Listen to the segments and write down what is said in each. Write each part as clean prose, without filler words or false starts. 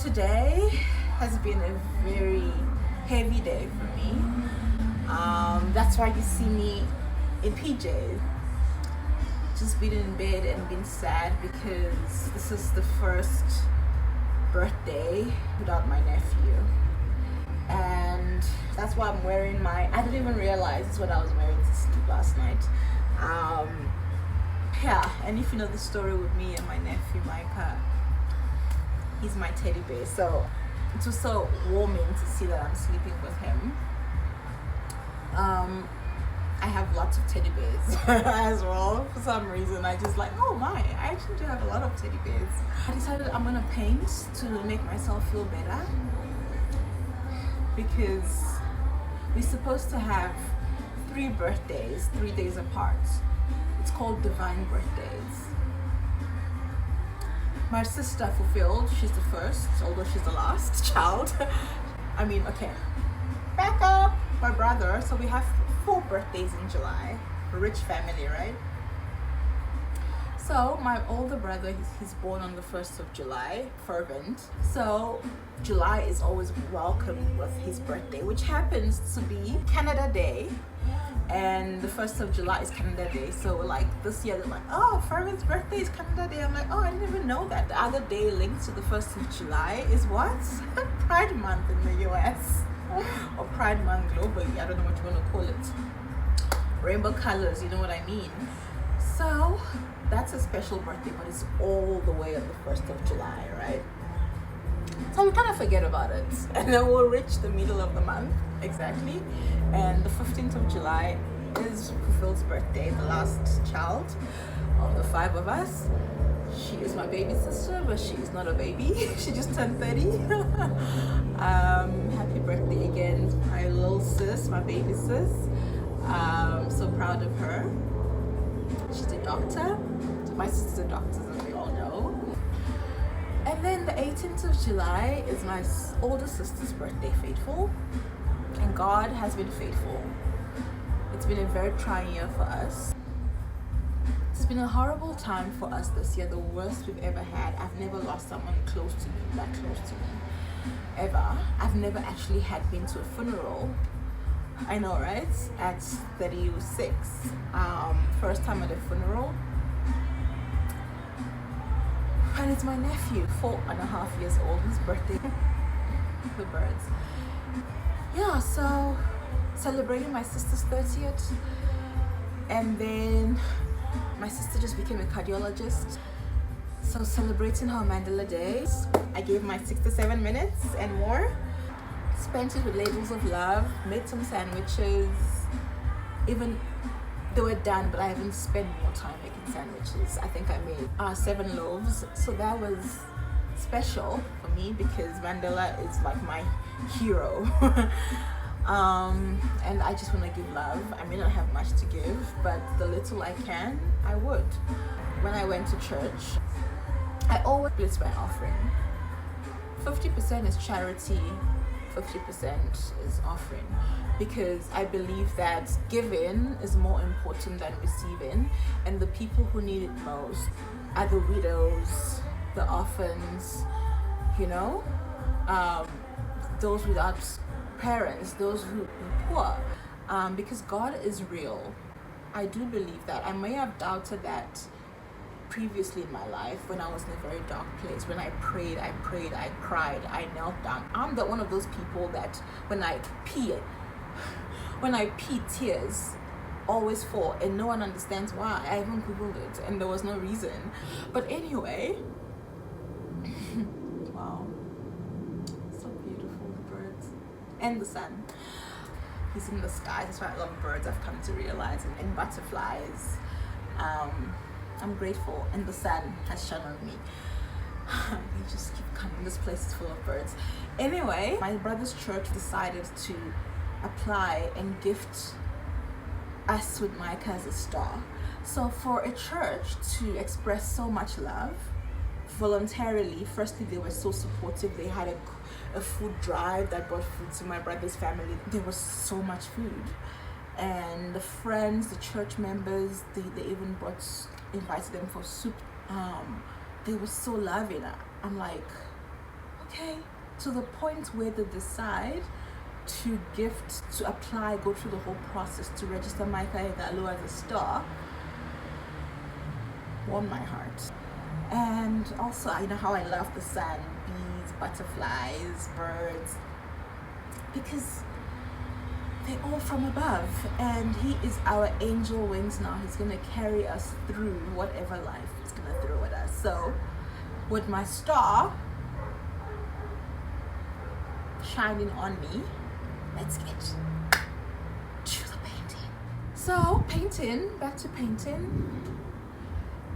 Today has been a very heavy day for me. That's why you see me in PJs. Just been in bed and been sad because this is the first birthday without my nephew. And that's why I'm wearing I didn't even realize this is what I was wearing to sleep last night. Yeah, and if you know the story with me and my nephew Micah, he's my teddy bear, so it was so warming to see that I'm sleeping with him. I have lots of teddy bears as well. For some reason, I just oh my, I actually do have a lot of teddy bears. I decided I'm gonna paint to make myself feel better because we're supposed to have 3 birthdays, 3 days apart. It's called divine birthdays. My sister fulfilled, she's the first, although she's the last child. Okay, back up, my brother. So we have 4 birthdays in July. A rich family, right? So my older brother, he's born on the 1st of July, fervent. So July is always welcomed with his birthday, which happens to be Canada Day. And the 1st of July is Canada Day. So this year they're oh, Fervent's birthday is Canada Day. I'm oh, I didn't even know that. The other day linked to the 1st of July is what? Pride Month in the US. Or Pride Month globally. I don't know what you want to call it. Rainbow colors, you know what I mean? So that's a special birthday, but it's all the way on the 1st of July, right? So we kind of forget about it, and then we'll reach the middle of the month exactly, and the 15th of July is Fulfilled's birthday, the last child of the 5 of us. She is my baby sister, but she is not a baby. She just turned 30. Happy birthday again, my little sis, my baby sis. So proud of her. She's a doctor. My sister's a doctor, as we all know. And then the 18th of July is my older sister's birthday, Faithful. And God has been faithful. It's been a very trying year for us. It's been a horrible time for us this year, the worst we've ever had. I've never lost someone close to me, that close to me, ever. I've never actually had been to a funeral. I know, right? At 36. First time at a funeral. And it's my nephew, 4.5 years old, his birthday. The birds. Yeah, so celebrating my sister's 30th. And then my sister just became a cardiologist. So celebrating her Mandela days. I gave my 6 to 7 minutes and more. Spent it with labels of love, made some sandwiches. Even they were done, but I haven't spent more time making sandwiches. I think I made 7 loaves. So that was special for me because Mandela is my hero. And I just want to give love. I may not have much to give, but the little I can, I would. When I went to church, I always split my offering. 50% is charity, 50% is offering, because I believe that giving is more important than receiving, and the people who need it most are the widows, the orphans, those without parents, those who are poor, because God is real. I do believe that. I may have doubted that previously in my life when I was in a very dark place. When I prayed, I cried, I knelt down. I'm one of those people that when I pee, tears always fall, and no one understands why. I even googled it and there was no reason. But anyway, wow, so beautiful, the birds and the sun. He's in the sky. That's why I love birds, I've come to realize, and butterflies. I'm grateful, and the sun has shone on me. They just keep coming. This place is full of birds. Anyway, my brother's church decided to apply and gift us with Micah as a star. So for a church to express so much love voluntarily, firstly, they were so supportive. They had a food drive that brought food to my brother's family. There was so much food. And the friends, the church members, they even invited them for soup. They were so loving. I'm like, Okay, to the point where they decide to apply, go through the whole process to register Micah Ighalo as a star, warmed my heart. And also, you know how I love the sun, bees, butterflies, birds, because they're all from above, and he is our angel wings now. He's gonna carry us through whatever life is gonna throw at us. So with my star shining on me, let's get to the painting. So painting, back to painting.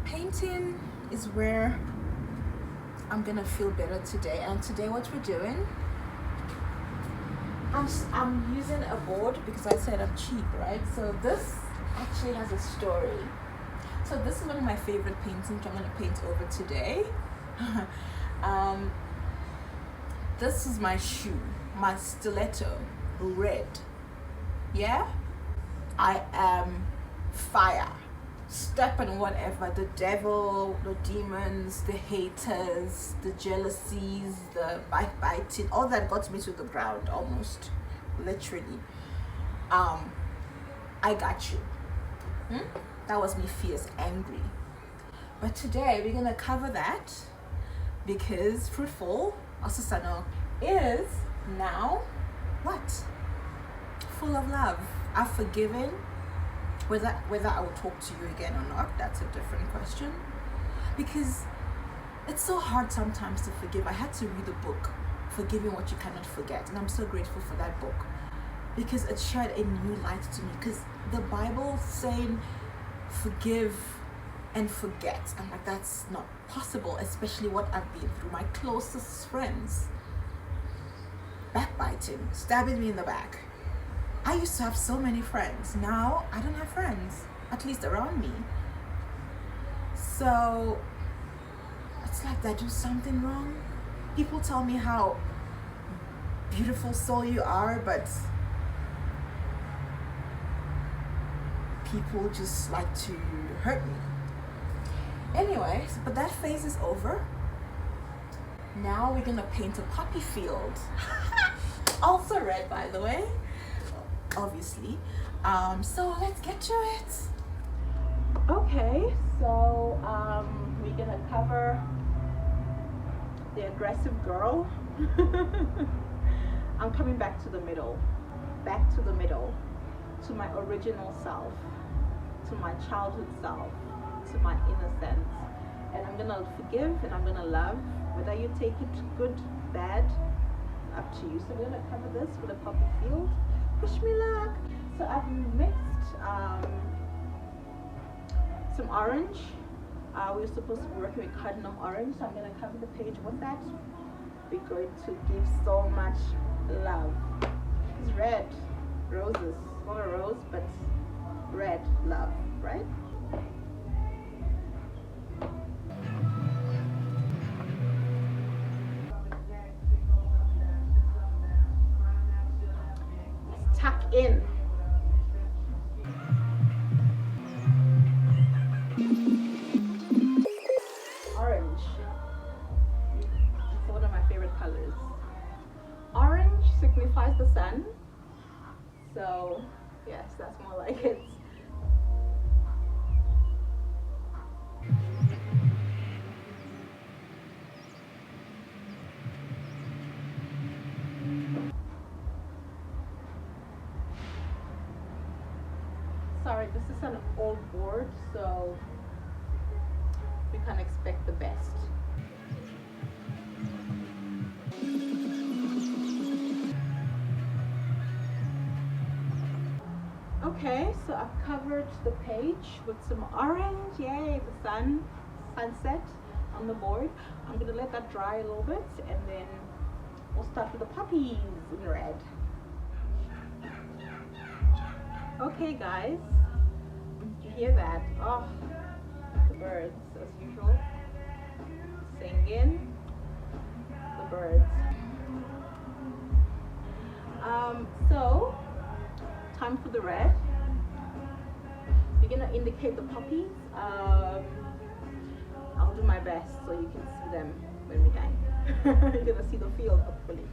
Painting is where I'm gonna feel better today. And today what we're doing, I'm using a board because I said I'm cheap, right? So this actually has a story. So this is one of my favorite paintings I'm gonna paint over today. This is my shoe, my stiletto, red. Yeah? I am fire. Step on whatever, the devil, the demons, the haters, the jealousies, the backbiting, all that got me to the ground almost, literally. I got you. That was me fierce, angry. But today we're gonna cover that because fruitful Asasano is now what? Full of love. I've forgiven. Whether I will talk to you again or not, that's a different question. Because it's so hard sometimes to forgive. I had to read a book, Forgiving What You Cannot Forget, and I'm so grateful for that book because it shed a new light to me. Because the Bible saying forgive and forget, I'm like, that's not possible, especially what I've been through. My closest friends backbiting, stabbing me in the back. I used to have so many friends. Now I don't have friends, at least around me. So it's like, did I do something wrong? People tell me how beautiful soul you are, but people just like to hurt me. Anyways, but that phase is over. Now we're gonna paint a poppy field. Also red, by the way. Obviously. So let's get to it. Okay, so we're gonna cover the aggressive girl. I'm coming back to the middle, to my original self, to my childhood self, to my innocence. And I'm gonna forgive and I'm gonna love, whether you take it good, bad, up to you. So we're gonna cover this with a poppy field. Wish me luck. So I've mixed some orange. We're supposed to be working with cardamom orange, so I'm going to cover the page with that. We're going to give so much love. It's red roses, not a rose, but red love, right? Tuck in. Orange. It's one of my favorite colors. Orange signifies the sun. So, yes, that's more like it. Sorry, this is an old board, so we can expect the best. Okay, so I've covered the page with some orange. Yay, the sunset on the board. I'm gonna let that dry a little bit, and then we'll start with the poppies in red. Okay guys, you hear that? Oh, the birds as usual, singing, the birds. So, time for the red. We're gonna indicate the poppies. I'll do my best so you can see them when we're done. You're gonna see the field, hopefully.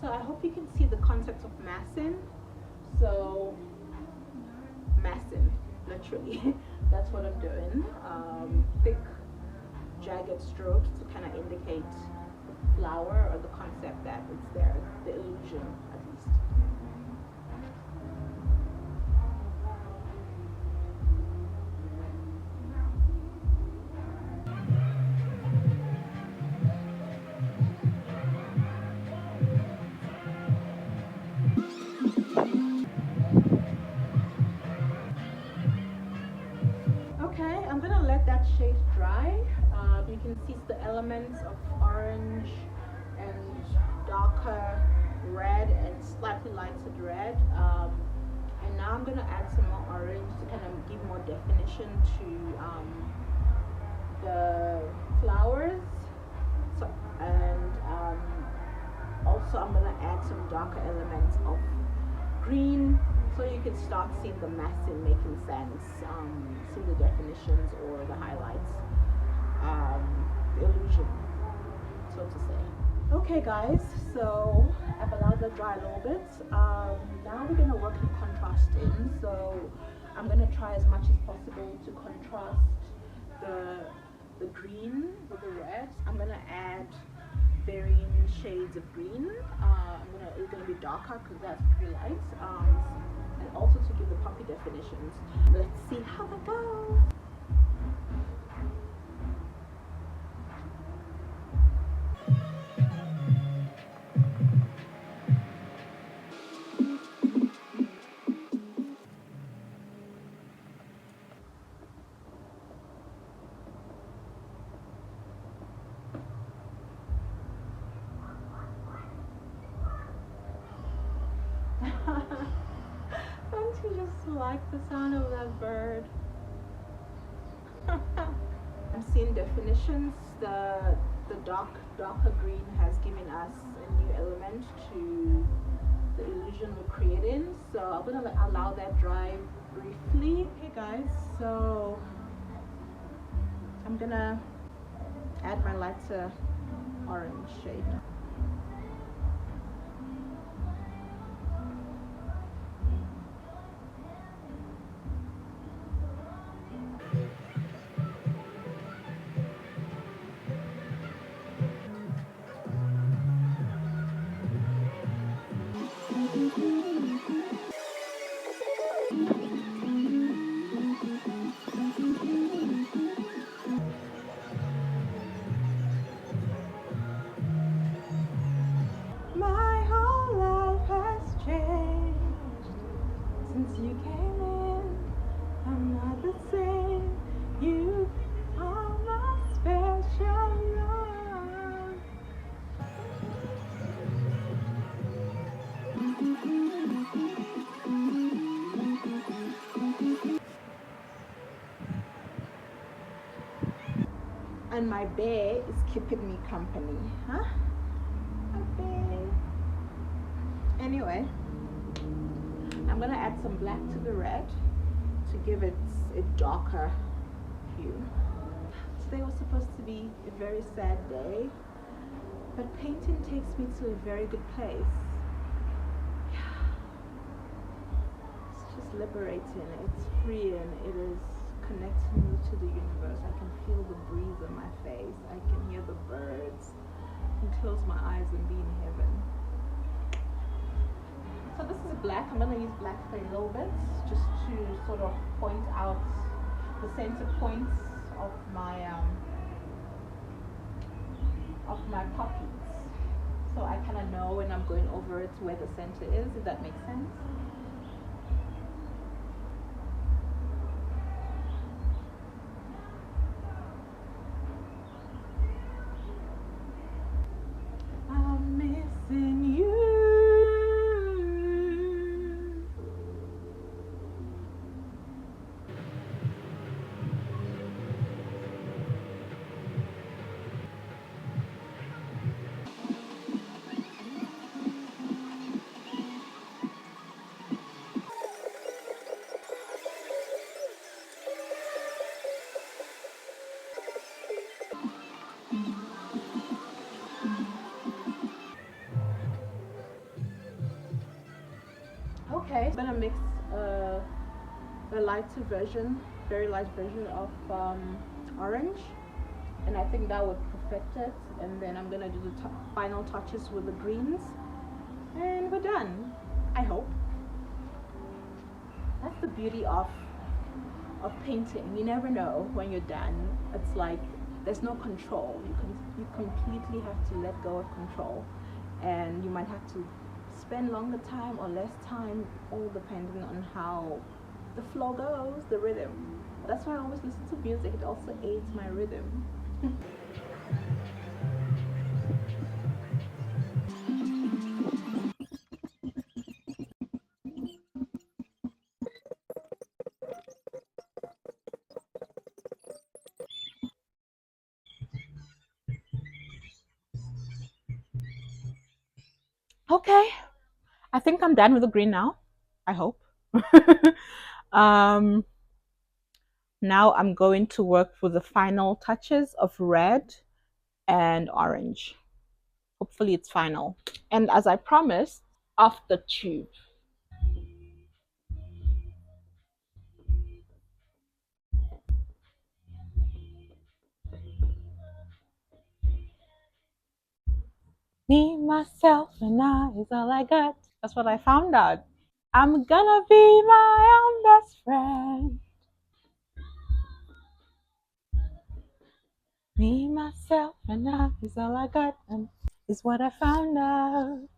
So I hope you can see the concept of massing. So massing, literally, that's what I'm doing. Thick, jagged strokes to kind of indicate the flower or the concept that it's there, the illusion at least. Okay, I'm gonna let that shade dry. You can see the elements of orange and darker red and slightly lighter red. And now I'm gonna add some more orange to kind of give more definition to the flowers. So, and also I'm gonna add some darker elements of green, so you can start seeing the massing making sense, see the definitions or the highlights, the illusion, so to say. Okay guys, so I've allowed that dry a little bit. Now we're gonna work the contrast in. So I'm gonna try as much as possible to contrast the green with the red. I'm gonna add varying shades of green. It's gonna be darker because that's pretty light, and also to give the poppy definitions. Let's see how that goes. Don't you just like the sound of that bird? I'm seeing definitions. The darker green has given us a new element to the illusion we're creating. So I'm gonna allow that dry briefly. Okay guys, so I'm gonna add my lighter orange shade. My whole life has changed since you came in. I'm not the same. You are my special love. And my bear is keeping me company, huh? My bear. Anyway, I'm gonna add some black to the red to give it a darker hue. Today was supposed to be a very sad day, but painting takes me to a very good place. It's just liberating, it's freeing, it is connecting me to the universe. I can feel the breeze on my face, I can hear the birds, I can close my eyes and be in heaven. So this is black. I'm going to use black for a little bit just to sort of point out the center points of my poppies. so I kind of know when I'm going over it where the center is, if that makes sense. I'm missing you. Okay, I'm gonna mix a lighter version, very light version of orange, and I think that would perfect it. And then I'm gonna do the final touches with the greens, and we're done. I hope. That's the beauty of painting. You never know when you're done. It's like there's no control. You completely have to let go of control, and you might have to spend longer time or less time, all depending on how the flow goes, the rhythm. That's why I always listen to music. It also aids my rhythm. Okay, I think I'm done with the green now. I hope. um, Now I'm going to work with the final touches of red and orange. Hopefully it's final. And as I promised, off the tube. Me, myself, and I is all I got. That's what I found out. I'm gonna be my own best friend. Me, myself, and I is all I got, and is what I found out.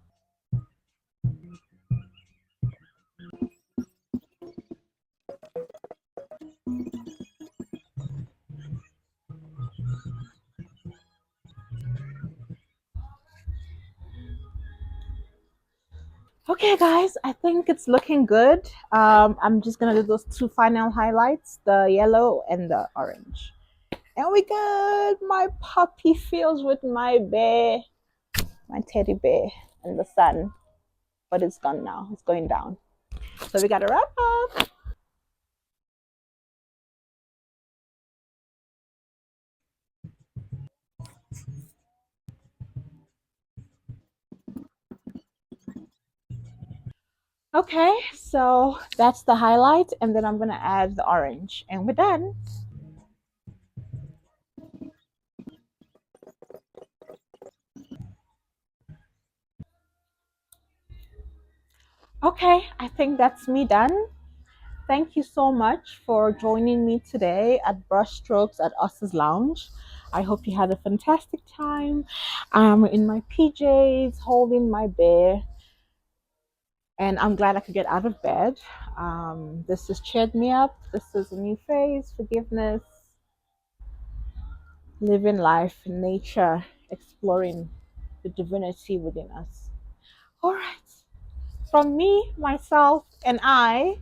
Okay, guys, I think it's looking good. I'm just gonna do those two final highlights, the yellow and the orange. And we good. My puppy feels with my bear, my teddy bear, in the sun. But it's gone now. It's going down. So we gotta wrap up. Okay, so that's the highlight, and then I'm gonna add the orange, and we're done. Okay, I think that's me done. Thank you so much for joining me today at Brushstrokes at Us's Lounge. I hope you had a fantastic time. I'm in my PJs holding my bear, and I'm glad I could get out of bed. This has cheered me up. This is a new phase, forgiveness, living life in nature, exploring the divinity within us. All right. From me, myself, and I,